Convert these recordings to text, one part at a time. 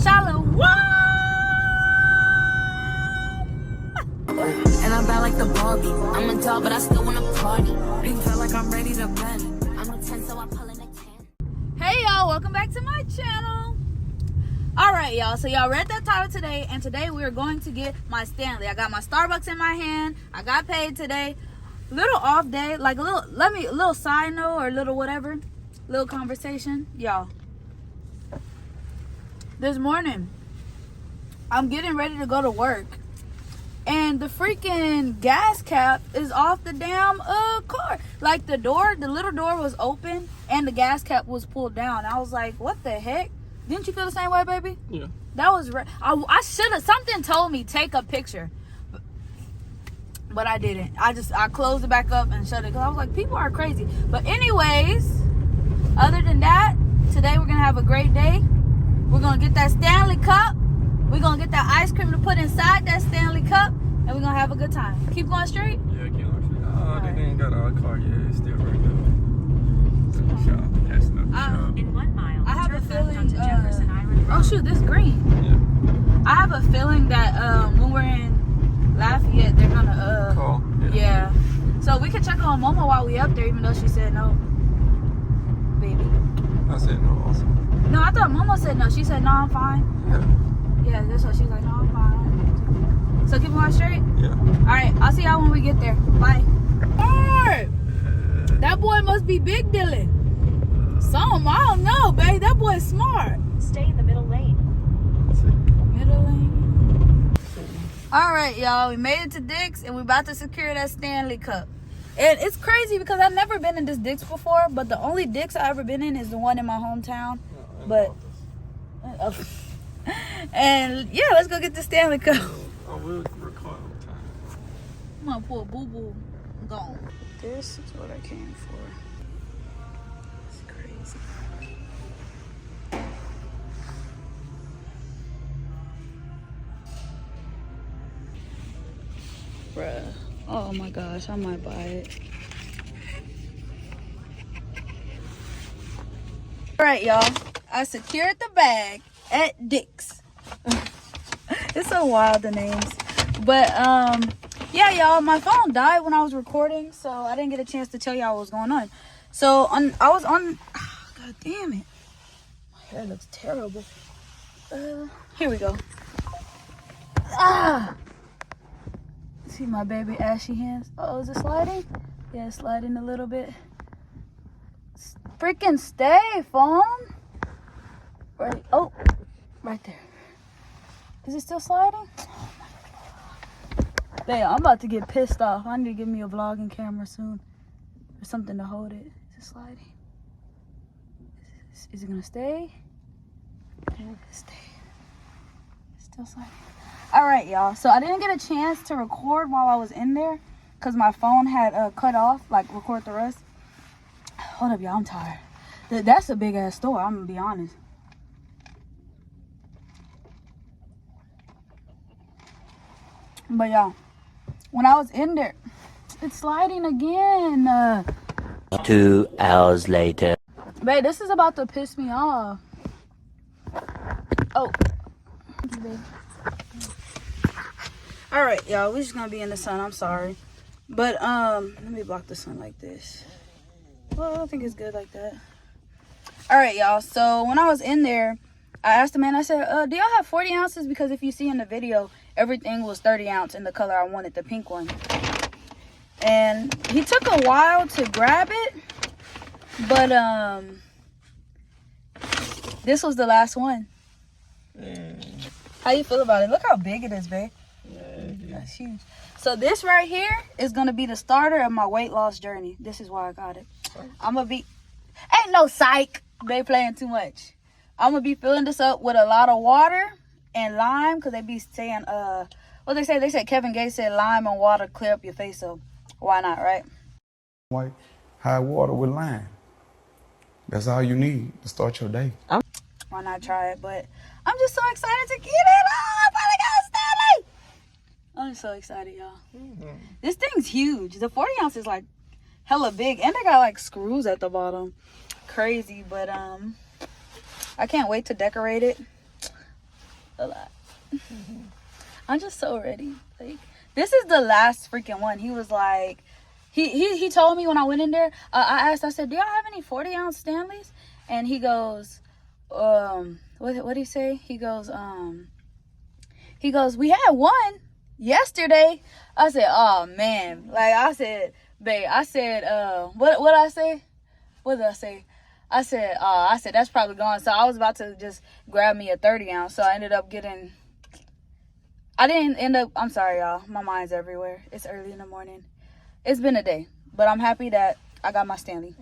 Shalom. And I'm bad like the Barbie. I'm a doll, but I still wanna party. You feel like I'm ready to bend. I'm a 10, so I pull in a 10. Hey y'all, welcome back to my channel. Alright y'all, so y'all read that title today, and today we are going to get my Stanley. I got my Starbucks in my hand. I got paid today. Little off day, like a little side note or a little whatever, little conversation. Y'all, this morning I'm getting ready to go to work, and the freaking gas cap is off the damn car. Like the little door was open and the gas cap was pulled down. I was like, what the heck? Didn't you feel the same way, baby? Yeah. That was I should have. Something told me take a picture, but I didn't. I closed it back up and shut it because I was like, people are crazy. But anyways, other than that, today we're gonna have a great day. We're gonna get that Stanley Cup. We're gonna get that ice cream to put inside that Stanley Cup, and we're gonna have a good time. Keep going straight. Yeah, keep going straight. Oh, they ain't got our car yet. It's still right there. That's not the shop. In 1 mile, I have a turn left feeling. onto Jefferson Island Oh Road. shoot, this green. Yeah. I have a feeling that when we're in Lafayette, they're gonna Call. yeah. So we could check on Momo while we up there, even though she said no. Baby. I said no also. No, I thought Momo said no. She said no, I'm fine. Yeah. Yeah, that's what she's like. No, I'm fine. So keep going straight. Yeah. All right, I'll see y'all when we get there. Bye. Alright. That boy must be big Dylan. Some, I don't know, babe. That boy's smart. Stay in the middle lane. Middle lane. All right, y'all. We made it to Dick's, and we're about to secure that Stanley Cup. And it's crazy because I've never been in this Dick's before, but the only Dick's I've ever been in is the one in my hometown. But, and yeah, let's go get the Stanley Cup. I will record on time. I'm gonna pull boo-boo gone. This is what I came for. It's crazy. Bruh. Oh my gosh, I might buy it. Alright, y'all. I secured the bag at Dick's. It's so wild, the names. But, yeah, y'all, my phone died when I was recording, so I didn't get a chance to tell y'all what was going on. So, God damn it. My hair looks terrible. Here we go. See my baby ashy hands? Oh, is it sliding? Yeah, it's sliding a little bit. Freaking stay, phone. Right, oh, right there. Is it still sliding? Oh my God. Babe, I'm about to get pissed off. I need to get me a vlogging camera soon. Or something to hold it. Is it sliding? Is it gonna stay? Stay. It's still sliding. Alright, y'all. So I didn't get a chance to record while I was in there because my phone had cut off, like record the rest. Hold up, y'all. I'm tired. That's a big ass store, I'm gonna be honest. But y'all, when I was in there, it's sliding again. 2 hours later. Babe, this is about to piss me off. Oh. Alright, y'all, we're just gonna be in the sun. I'm sorry. But let me block the sun like this. Well, I think it's good like that. Alright, y'all, so when I was in there, I asked the man, I said, do y'all have 40 ounces? Because if you see in the video, everything was 30 ounce in the color I wanted, the pink one. And he took a while to grab it, but this was the last one. How you feel about it? Look how big it is, babe. That's huge. So this right here is gonna be the starter of my weight loss journey. This is why I got it. I'm gonna be, ain't no psych. They playing too much. I'm gonna be filling this up with a lot of water and lime, because they be saying what they say. They said Kevin Gates said lime and water clear up your face, so why not, right? White high water with lime. That's all you need to start your day. Why not try it? But I'm just so excited to get it. Oh, I finally got Stanley. I'm so excited, y'all. This thing's huge. The 40 ounce is like hella big, and they got like screws at the bottom. Crazy, but I can't wait to decorate it. a lot. I'm just so ready. Like, this is the last freaking one. He was like, he told me when I went in there, I asked, I said, do y'all have any 40-ounce Stanleys? And he goes, what'd he say? He goes, we had one yesterday. I said, oh man. Like, I said, babe, I said, what I say? What did I say? I said, that's probably gone. So I was about to just grab me a 30-ounce. So I ended up getting, I'm sorry, y'all. My mind's everywhere. It's early in the morning. It's been a day. But I'm happy that I got my Stanley.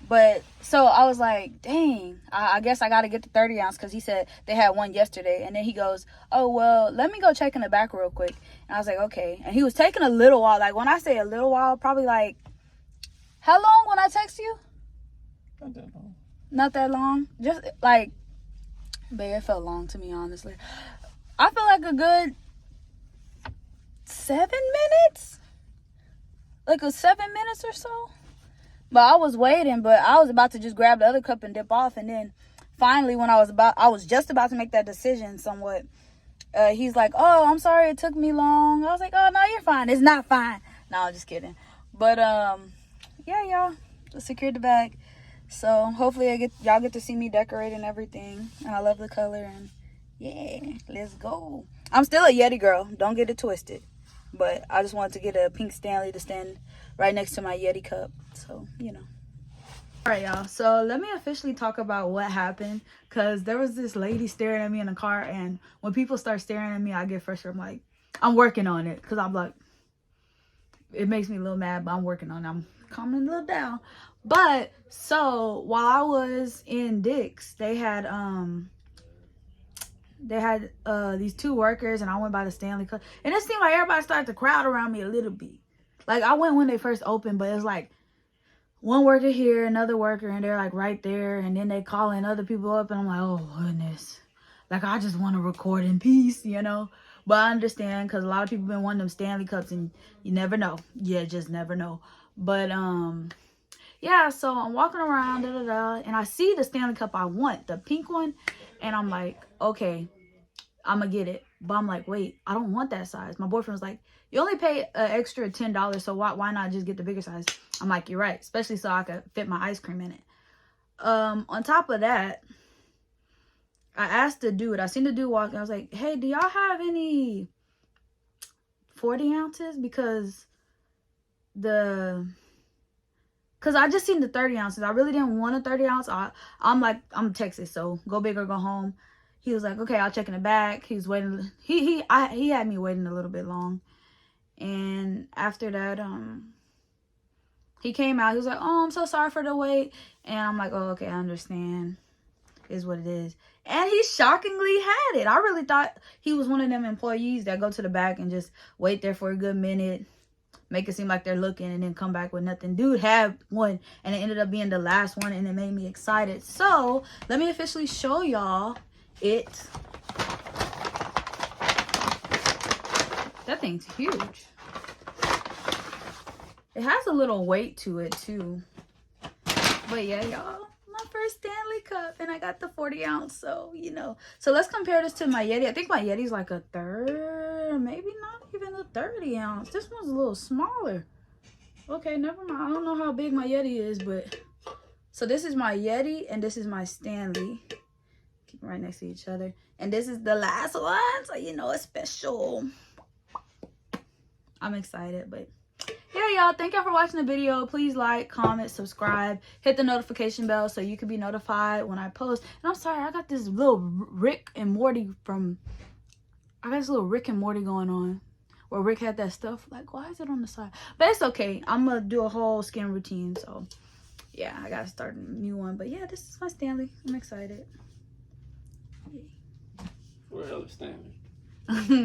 But, so I was like, dang, I guess I got to get the 30-ounce because he said they had one yesterday. And then he goes, oh, well, let me go check in the back real quick. And I was like, okay. And he was taking a little while. Like, when I say a little while, probably like, how long when I text you? Not that long. Not that long. Just, like, babe, it felt long to me, honestly. I feel like a good 7 minutes? Like a 7 minutes or so? But I was waiting, but I was about to just grab the other cup and dip off. And then finally, when I was just about to make that decision somewhat, he's like, oh, I'm sorry it took me long. I was like, oh, no, you're fine. It's not fine. No, I'm just kidding. But, yeah, y'all, just secured the bag. So hopefully y'all get to see me decorate and everything. And I love the color. And yeah, let's go. I'm still a Yeti girl. Don't get it twisted. But I just wanted to get a pink Stanley to stand right next to my Yeti cup. So, you know. All right, y'all. So let me officially talk about what happened. Because there was this lady staring at me in the car. And when people start staring at me, I get frustrated. I'm like, I'm working on it. Because I'm like, it makes me a little mad. But I'm working on it. I'm calming a little down. But, so, while I was in Dick's, they had these two workers, and I went by the Stanley Cup. And it seemed like everybody started to crowd around me a little bit. Like, I went when they first opened, but it was like one worker here, another worker, and they're like right there. And then they calling other people up, and I'm like, oh, goodness. Like, I just want to record in peace, you know? But I understand, because a lot of people been wanting them Stanley Cups, and you never know. Yeah, just never know. But, yeah, so I'm walking around, and I see the Stanley Cup I want, the pink one, and I'm like, okay, I'm gonna get it. But I'm like, wait, I don't want that size. My boyfriend was like, you only pay an extra $10, so why not just get the bigger size? I'm like, you're right, especially so I could fit my ice cream in it. On top of that, I asked the dude, I seen the dude walking, I was like, hey, do y'all have any 40 ounces? Because I just seen the 30 ounces. I really didn't want a 30 ounce. I'm like, I'm Texas, so go big or go home. He was like, okay, I'll check in the back. He was waiting. He had me waiting a little bit long. And after that, he came out. He was like, oh, I'm so sorry for the wait. And I'm like, oh, okay, I understand. Is what it is. And he shockingly had it. I really thought he was one of them employees that go to the back and just wait there for a good minute. Make it seem like they're looking and then come back with nothing. Dude had one and it ended up being the last one and it made me excited. So let me officially show y'all it. That thing's huge. It has a little weight to it too. But yeah, y'all, my first Stanley Cup and I got the 40 ounce. So, you know, so let's compare this to my Yeti. I think my Yeti's like a third, maybe not even a 30 ounce. This one's a little smaller. Okay, never mind. I don't know how big my Yeti is, but so this is my Yeti and this is my Stanley. Keep them right next to each other. And this is the last one, so you know it's special. I'm excited, but yeah, y'all, thank y'all for watching the video. Please like, comment, subscribe, hit the notification bell so you can be notified when I post. And I'm sorry, I got this little Rick and Morty going on. Where Rick had that stuff. Like, why is it on the side? But it's okay. I'm going to do a whole skin routine. So, yeah, I got to start a new one. But, yeah, this is my Stanley. I'm excited. Where else Stanley?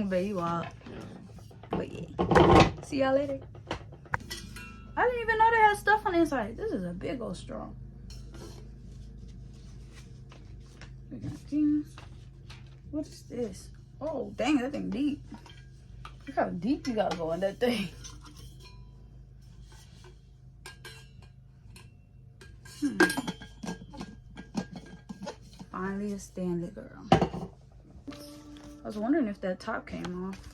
But you are. Yeah. But, yeah. See y'all later. I didn't even know they had stuff on the inside. This is a big old straw. We got things. What is this? Oh, dang, that thing deep. Look how deep you gotta go in that thing. Finally a Stanley girl. I was wondering if that top came off.